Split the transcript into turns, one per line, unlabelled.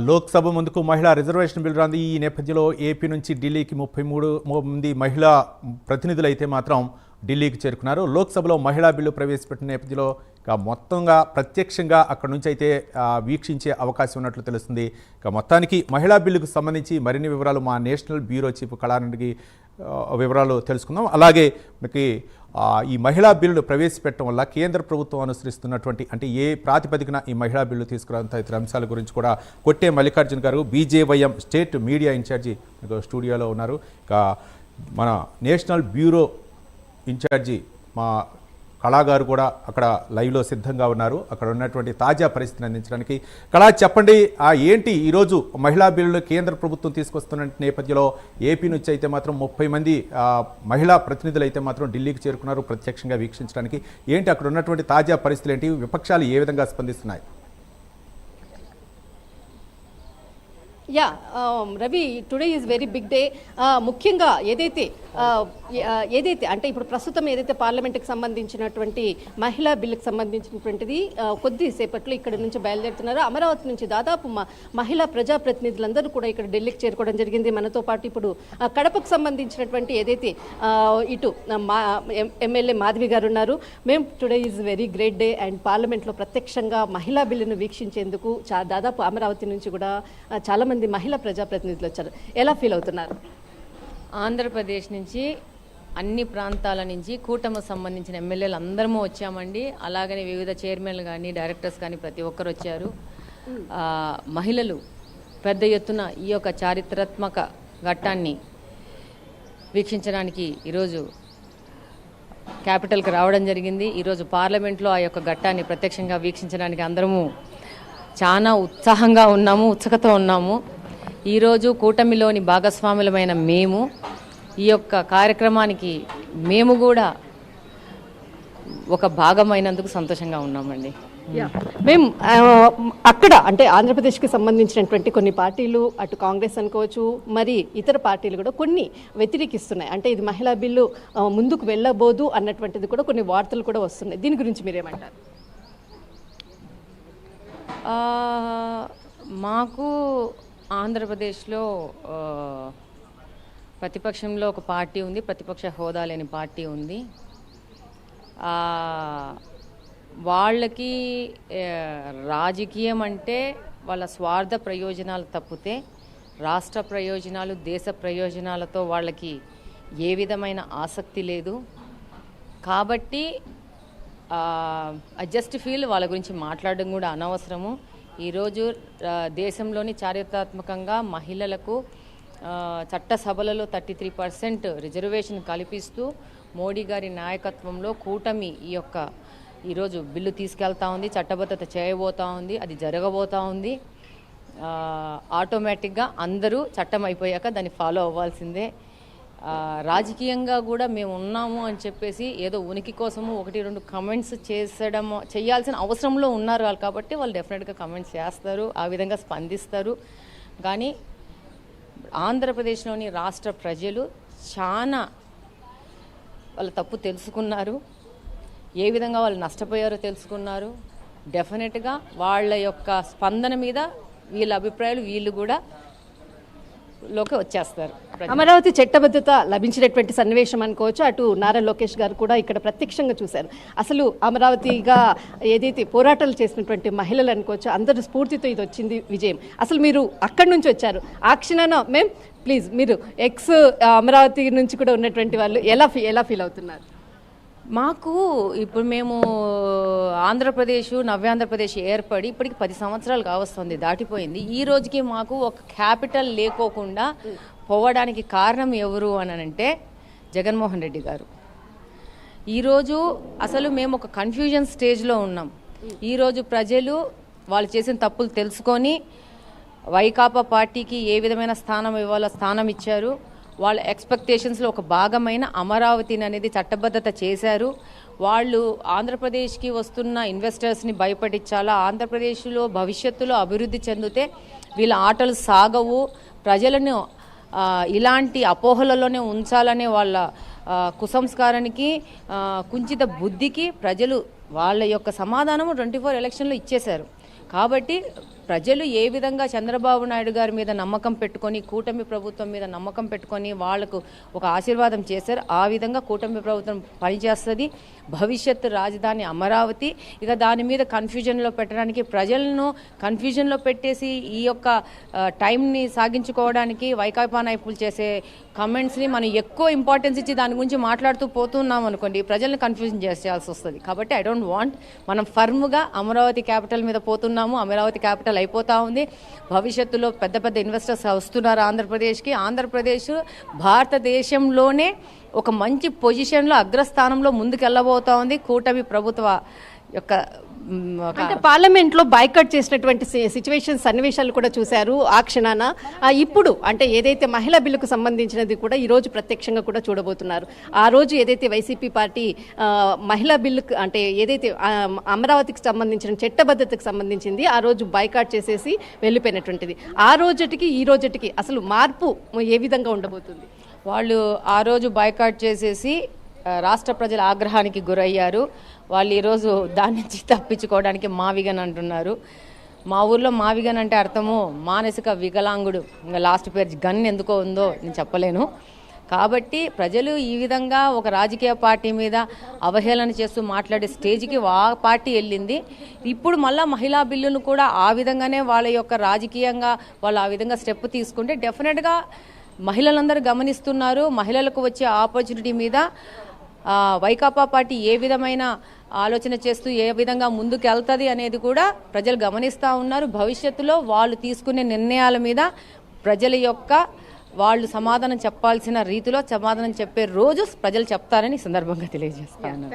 లోక్సభ ముందుకు మహిళా reservation bill రాంది. ఈ నేపథ్యంలో ఏపీ నుంచి ఢిల్లీకి 33 మంది మహిళా ప్రతినిధులు అయితే మాత్రం ఢిల్లీకి చేరుకున్నారు. లోక్సభలో మహిళా బిల్లు ప్రవేశపెట్టిన నేపథ్యంలో మొత్తంగా ప్రత్యక్షంగా అక్కడ నుంచి అయితే వీక్షించే అవకాశం ఉన్నట్లు తెలుస్తుంది. మొత్తానికి మహిళా బిల్లుకు సంబంధించి మరిన్ని వివరాలు మా నేషనల్ బ్యూరో చీఫ్ కళానందికి వివరాలు తెలుసుకుందాం. అలాగే మీకు ఈ మహిళా బిల్లును ప్రవేశపెట్టడం వల్ల కేంద్ర ప్రభుత్వం అనుసరిస్తున్నటువంటి అంటే ఏ ప్రాతిపదికన ఈ మహిళా బిల్లు తీసుకురావడం తదితర అంశాల గురించి కూడా కొట్టే మల్లికార్జున గారు బీజేవైఎం స్టేట్ మీడియా ఇన్ఛార్జి స్టూడియోలో ఉన్నారు. ఇక మన నేషనల్ బ్యూరో ఇన్ఛార్జి మా కళాగారు కూడా అక్కడ లైవ్లో సిద్ధంగా ఉన్నారు. అక్కడ ఉన్నటువంటి తాజా పరిస్థితిని అందించడానికి. కళా, చెప్పండి, ఏంటి ఈరోజు మహిళా బిల్లులు కేంద్ర ప్రభుత్వం తీసుకొస్తున్న నేపథ్యంలో ఏపీ నుంచి అయితే మాత్రం 30 మంది మహిళా ప్రతినిధులు అయితే మాత్రం ఢిల్లీకి చేరుకున్నారు ప్రత్యక్షంగా వీక్షించడానికి. ఏంటి అక్కడ ఉన్నటువంటి తాజా పరిస్థితులు ఏంటి, విపక్షాలు ఏ విధంగా స్పందిస్తున్నాయి?
Yeah Ravi, today is very big day. ముఖ్యంగా ఏదైతే అంటే ఇప్పుడు ప్రస్తుతం ఏదైతే పార్లమెంట్కి సంబంధించినటువంటి మహిళా బిల్లుకి సంబంధించినటువంటిది కొద్దిసేపట్లో ఇక్కడ నుంచి బయలుదేరుతున్నారో అమరావతి నుంచి దాదాపు మహిళా ప్రజాప్రతినిధులందరూ కూడా ఇక్కడ ఢిల్లీకి చేరుకోవడం జరిగింది. మనతో పాటు ఇప్పుడు కడపకు సంబంధించినటువంటి ఏదైతే ఇటు ఎమ్మెల్యే మాధవి గారు ఉన్నారు. మేము today is very great day and పార్లమెంట్లో ప్రత్యక్షంగా మహిళా బిల్లును వీక్షించేందుకు దాదాపు అమరావతి నుంచి కూడా చాలామంది మహిళా ప్రజాప్రతినిధులు వచ్చారు. ఎలా ఫీల్ అవుతున్నారు?
ఆంధ్రప్రదేశ్ నుంచి అన్ని ప్రాంతాల నుంచి కూటమికి సంబంధించిన ఎమ్మెల్యేలు అందరము వచ్చామండి. అలాగనే వివిధ చైర్మన్లు కానీ డైరెక్టర్స్ కానీ ప్రతి ఒక్కరు వచ్చారు. మహిళలు పెద్ద ఎత్తున ఈ యొక్క చారిత్రాత్మక ఘట్టాన్ని వీక్షించడానికి ఈరోజు క్యాపిటల్కి రావడం జరిగింది. ఈరోజు పార్లమెంట్లో ఆ యొక్క ఘట్టాన్ని ప్రత్యక్షంగా వీక్షించడానికి అందరము చాలా ఉత్సాహంగా ఉన్నాము, ఉత్సుకత ఉన్నాము. ఈరోజు కూటమిలోని భాగస్వాములమైన మేము ఈ యొక్క కార్యక్రమానికి మేము కూడా ఒక భాగమైనందుకు సంతోషంగా ఉన్నామండి.
మేము అక్కడ అంటే ఆంధ్రప్రదేశ్కి సంబంధించినటువంటి కొన్ని పార్టీలు, అటు కాంగ్రెస్ అనుకోవచ్చు, మరి ఇతర పార్టీలు కూడా కొన్ని వ్యతిరేకిస్తున్నాయి. అంటే ఇది మహిళా బిల్లు ముందుకు వెళ్ళబోదు అన్నటువంటిది కూడా కొన్ని వార్తలు కూడా వస్తున్నాయి. దీని గురించి మీరేమంటారు?
మాకు ఆంధ్రప్రదేశ్లో ప్రతిపక్షంలో ఒక పార్టీ ఉంది, ప్రతిపక్ష హోదా లేని పార్టీ ఉంది. వాళ్ళకి రాజకీయం అంటే వాళ్ళ స్వార్థ ప్రయోజనాలు తప్పితే రాష్ట్ర ప్రయోజనాలు, దేశ ప్రయోజనాలతో వాళ్ళకి ఏ విధమైన ఆసక్తి లేదు. కాబట్టి జస్ట్ ఫీల్ వాళ్ళ గురించి మాట్లాడడం కూడా అనవసరము. ఈరోజు దేశంలోని చారిత్రాత్మకంగా మహిళలకు చట్టసభలలో 33% రిజర్వేషన్ కల్పిస్తూ మోడీ గారి నాయకత్వంలో కూటమి ఈరోజు బిల్లు తీసుకెళ్తా ఉంది, చట్టబద్ధత చేయబోతా ఉంది, అది జరగబోతా ఉంది. ఆటోమేటిక్గా అందరూ చట్టం అయిపోయాక దాన్ని ఫాలో అవ్వాల్సిందే. రాజకీయంగా కూడా మేము ఉన్నాము అని చెప్పేసి ఏదో ఉనికి కోసము 1-2 కమెంట్స్ చేయాల్సిన అవసరంలో ఉన్నారు వాళ్ళు. కాబట్టి వాళ్ళు డెఫినెట్గా కమెంట్స్ చేస్తారు, ఆ విధంగా స్పందిస్తారు. కానీ ఆంధ్రప్రదేశ్లోని రాష్ట్ర ప్రజలు చాలా వాళ్ళ తప్పు తెలుసుకున్నారు, ఏ విధంగా వాళ్ళు నష్టపోయారో తెలుసుకున్నారు. డెఫినెట్గా వాళ్ళ యొక్క స్పందన మీద వీళ్ళ అభిప్రాయాలు వీళ్ళు కూడా లోకి వచ్చేస్తారు.
అమరావతి చట్టబద్ధత లభించినటువంటి సన్నివేశం అనుకోవచ్చు. అటు నారా లోకేష్ గారు కూడా ఇక్కడ ప్రత్యక్షంగా చూశారు. అసలు అమరావతిగా ఏదైతే పోరాటాలు చేసినటువంటి మహిళలు అనుకోవచ్చు, అందరి స్ఫూర్తితో ఇది వచ్చింది విజయం. అసలు మీరు అక్కడి నుంచి వచ్చారు, ఆ క్షణాన ప్లీజ్ మీరు అమరావతి నుంచి కూడా ఉన్నటువంటి వాళ్ళు ఎలా ఫీల్ అవుతున్నారు?
మాకు ఇప్పుడు మేము ఆంధ్రప్రదేశ్ నవ్యాంధ్రప్రదేశ్ ఏర్పడి ఇప్పటికి 10 సంవత్సరాలు కావస్తుంది, దాటిపోయింది. ఈ రోజుకి మాకు ఒక క్యాపిటల్ లేకోకుండా పోవడానికి కారణం ఎవరు అని అంటే జగన్మోహన్ రెడ్డి గారు. ఈరోజు అసలు మేము ఒక కన్ఫ్యూజన్ స్టేజ్లో ఉన్నాం. ఈరోజు ప్రజలు వాళ్ళు చేసిన తప్పులు తెలుసుకొని వైకాపా పార్టీకి ఏ విధమైన స్థానం ఇవ్వాలో స్థానం ఇచ్చారు. వాళ్ళ ఎక్స్పెక్టేషన్స్లో ఒక భాగమైన అమరావతిని అనేది చట్టబద్ధత చేశారు. వాళ్ళు ఆంధ్రప్రదేశ్కి వస్తున్న ఇన్వెస్టర్స్ని భయపడించాలా, ఆంధ్రప్రదేశ్లో భవిష్యత్తులో అభివృద్ధి చెందితే వీళ్ళ ఆటలు సాగవు, ప్రజలను ఇలాంటి అపోహలలోనే ఉంచాలనే వాళ్ళ కుసంస్కారానికి, కుంచిత బుద్ధికి ప్రజలు వాళ్ళ యొక్క సమాధానము 24 ఎలక్షన్లో ఇచ్చేశారు. కాబట్టి ప్రజలు ఏ విధంగా చంద్రబాబు నాయుడు గారి మీద నమ్మకం పెట్టుకొని కూటమి ప్రభుత్వం మీద నమ్మకం పెట్టుకొని వాళ్లకు ఒక ఆశీర్వాదం చేశారు, ఆ విధంగా కూటమి ప్రభుత్వం పనిచేస్తుంది. భవిష్యత్తు రాజధాని అమరావతి. ఇక దాని మీద కన్ఫ్యూజన్లో పెట్టడానికి, ప్రజలను కన్ఫ్యూజన్లో పెట్టేసి ఈ యొక్క టైంని సాగించుకోవడానికి వైకాపా నాయకులు చేసే కమెంట్స్ని మనం ఎక్కువ ఇంపార్టెన్స్ ఇచ్చి దాని గురించి మాట్లాడుతూ పోతున్నాం అనుకోండి, ప్రజల్ని కన్ఫ్యూజన్ చేయాల్సి వస్తుంది. కాబట్టి ఐ డోంట్ వాంట్, మనం ఫర్మ్గా అమరావతి క్యాపిటల్ మీద పోతున్నాము. అమరావతి క్యాపిటల్ అయిపోతూ ఉంది. భవిష్యత్తులో పెద్ద పెద్ద ఇన్వెస్టర్స్ వస్తున్నారు ఆంధ్రప్రదేశ్కి. ఆంధ్రప్రదేశ్ భారతదేశంలోనే ఒక మంచి పొజిషన్లో అగ్రస్థానంలో ముందుకెళ్ళబోతా ఉంది కూటమి ప్రభుత్వ యొక్క.
అంటే పార్లమెంట్ లో బైకట్ చేసినటువంటి సిచ్యువేషన్ సన్నివేశాలు కూడా చూశారు ఆ క్షణాన. ఇప్పుడు అంటే ఏదైతే మహిళా బిల్లుకు సంబంధించినది కూడా ఈ రోజు ప్రత్యక్షంగా కూడా చూడబోతున్నారు. ఆ రోజు ఏదైతే వైసీపీ పార్టీ మహిళా బిల్లు అంటే ఏదైతే అమరావతికి సంబంధించిన చట్టబద్ధతకు సంబంధించింది ఆ రోజు బైకాట్ చేసేసి వెళ్ళిపోయినటువంటిది, ఆ రోజుటికి ఈ రోజుటికి అసలు మార్పు ఏ విధంగా ఉండబోతుంది?
వాళ్ళు ఆ రోజు బాయ్కాట్ చేసేసి రాష్ట్ర ప్రజల ఆగ్రహానికి గురయ్యారు. వాళ్ళు ఈరోజు దాని నుంచి తప్పించుకోవడానికి మావిగన్ అంటున్నారు. మా ఊర్లో మావిగన్ అంటే అర్థము మానసిక వికలాంగుడు. ఇంకా లాస్ట్ పేరు గన్ ఎందుకో ఉందో నేను చెప్పలేను. కాబట్టి ప్రజలు ఈ విధంగా ఒక రాజకీయ పార్టీ మీద అవహేళన చేస్తూ మాట్లాడే స్టేజ్కి ఆ పార్టీ వెళ్ళింది. ఇప్పుడు మళ్ళీ మహిళా బిల్లును కూడా ఆ విధంగానే వాళ్ళ యొక్క రాజకీయంగా వాళ్ళు ఆ విధంగా స్టెప్ తీసుకుంటే డెఫినెట్గా మహిళలందరూ గమనిస్తున్నారు. మహిళలకు వచ్చే ఆపర్చునిటీ మీద వైకాపా పార్టీ ఏ విధమైన ఆలోచన చేస్తూ ఏ విధంగా ముందుకు వెళ్తుంది అనేది కూడా ప్రజలు గమనిస్తూ ఉన్నారు. భవిష్యత్తులో వాళ్ళు తీసుకునే నిర్ణయాల మీద ప్రజల యొక్క వాళ్ళు సమాధానం చెప్పాల్సిన రీతిలో సమాధానం చెప్పే రోజు ప్రజలు చెప్తారని సందర్భంగా తెలియజేస్తాను.